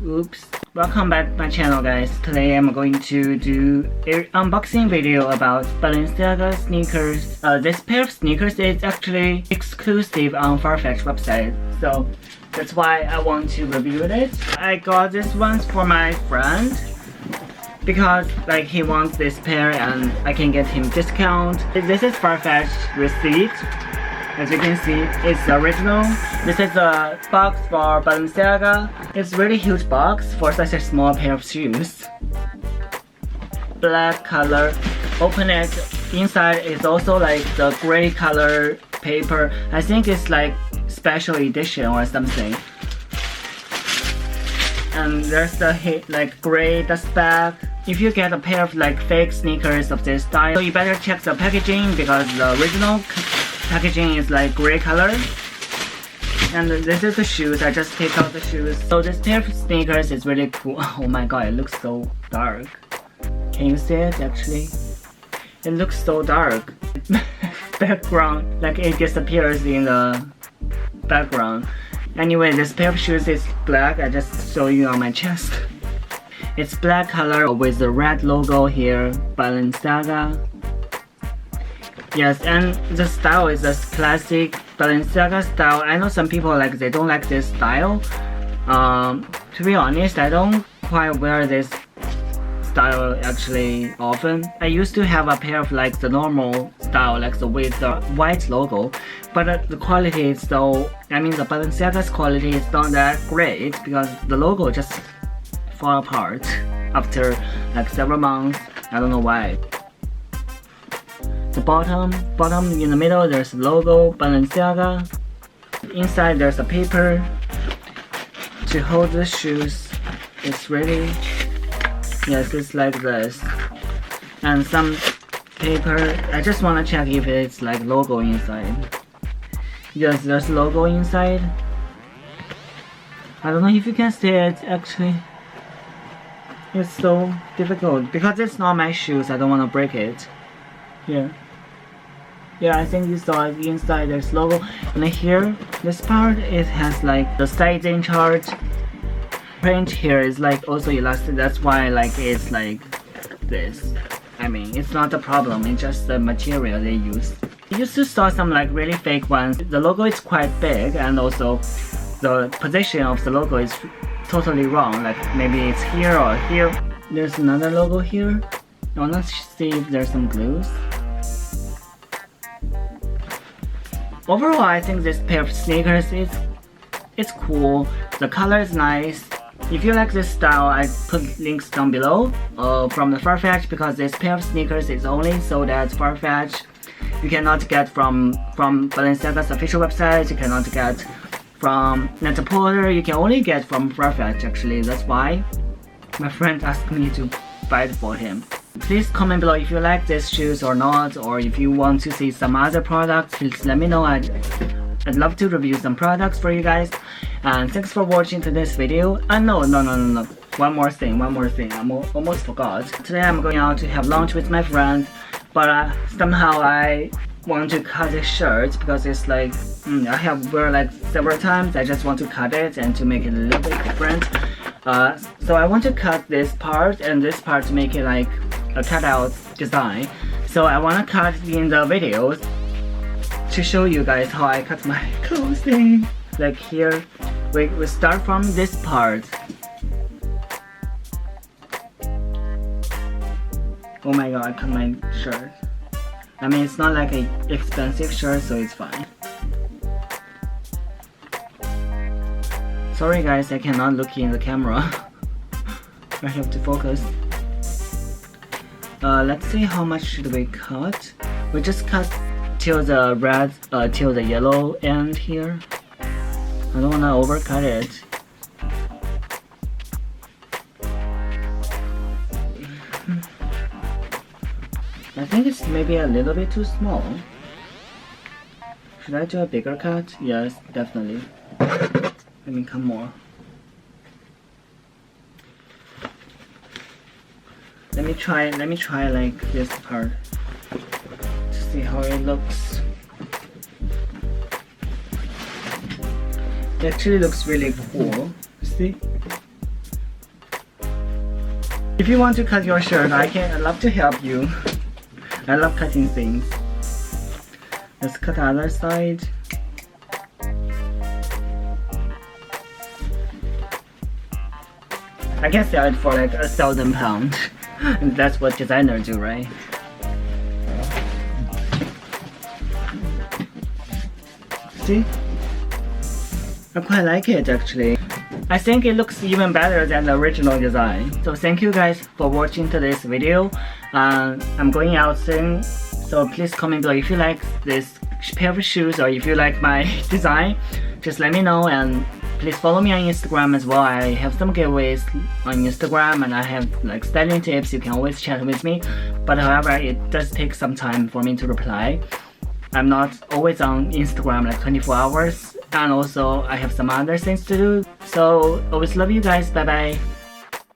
Oops. Welcome back to my channel, guys. Today I'm going to do an unboxing video about Balenciaga sneakers. This pair of sneakers is actually exclusive on Farfetch website, so that's why I want to review it. I got this ones for my friend because like he wants this pair and I can get him discount. This is Farfetch receipt. As you can see, it's the original. This is a box for Balenciaga. It's really huge box for such a small pair of shoes. Black color. Open it. Inside is also like the gray color paper. I think it's like special edition or something. And there's the like gray dust bag. If you get a pair of like fake sneakers of this style, so you better check the packaging because the original packaging is like gray color. And this is the shoes. I just take out the shoes. So this pair of sneakers is really cool. Oh my god, it looks so dark. Can you see it actually? It looks so dark. Background, like it disappears in the background. Anyway, this pair of shoes is black. I just show you on my chest. It's black color with the red logo here, Balenciaga. Yes, and the style is a classic Balenciaga style. I know some people like they don't like this style. To be honest, I don't quite wear this style actually often. I used to have a pair of like the normal style, like the with the white logo, but the quality is so. I mean, the Balenciaga's quality is not that great because the logo just fall apart after like several months. I don't know why. The bottom in the middle there's a logo Balenciaga. Inside there's a paper to hold the shoes. It's really, yes, it's like this. And some paper. I just wanna check if it's like logo inside. Yes, there's logo inside. I don't know if you can see it actually. It's so difficult because it's not my shoes. I don't want to break it. Here. Yeah, I think you saw it inside. There's logo. And here, this part, it has like the sizing chart. Print here is like also elastic. That's why like it's like this. I mean, it's not a problem. It's just the material they use. You used to saw some like really fake ones. The logo is quite big, and also the position of the logo is totally wrong. Like maybe it's here or here. There's another logo here. I wanna see if there's some glues. Overall, I think this pair of sneakers it's cool. The color is nice. If you like this style, I put links down below from the Farfetch because this pair of sneakers is only sold at Farfetch. You cannot get from Balenciaga's official website. You cannot get from Net-a-Porter. You can only get from Farfetch actually. That's why my friend asked me to buy it for him. Please comment below if you like these shoes or not, or if you want to see some other products, please let me know. I'd love to review some products for you guys. And thanks for watching today's video. No. One more thing. I almost forgot. Today I'm going out to have lunch with my friend, but somehow I want to cut this shirt because it's like I have wear like several times. I just want to cut it and to make it a little bit different. So I want to cut this part and this part to make it like a cutout design. So I want to cut in the videos to show you guys how I cut my clothing. Like here, we start from this part. Oh my god, I cut my shirt. I mean, it's not like an expensive shirt, so it's fine. Sorry guys, I cannot look in the camera. I have to focus. Let's see how much should we cut. We just cut till the red, till the yellow end here. I don't wanna overcut it. I think it's maybe a little bit too small. Should I do a bigger cut? Yes, definitely. Let me cut more. Let me try like this part to see how it looks. It actually looks really cool. See? If you want to cut your shirt, I'd love to help you. I love cutting things. Let's cut the other side. I can sell it for like £1,000. And that's what designers do, right? See? I quite like it actually. I think it looks even better than the original design. So thank you guys for watching today's video. I'm going out soon, so please comment below if you like this pair of shoes or if you like my design. Just let me know, and please follow me on Instagram as well. I have some giveaways on Instagram and I have like styling tips. You can always chat with me, but however it does take some time for me to reply. I'm not always on Instagram like 24 hours, and also I have some other things to do. So always love you guys. Bye bye.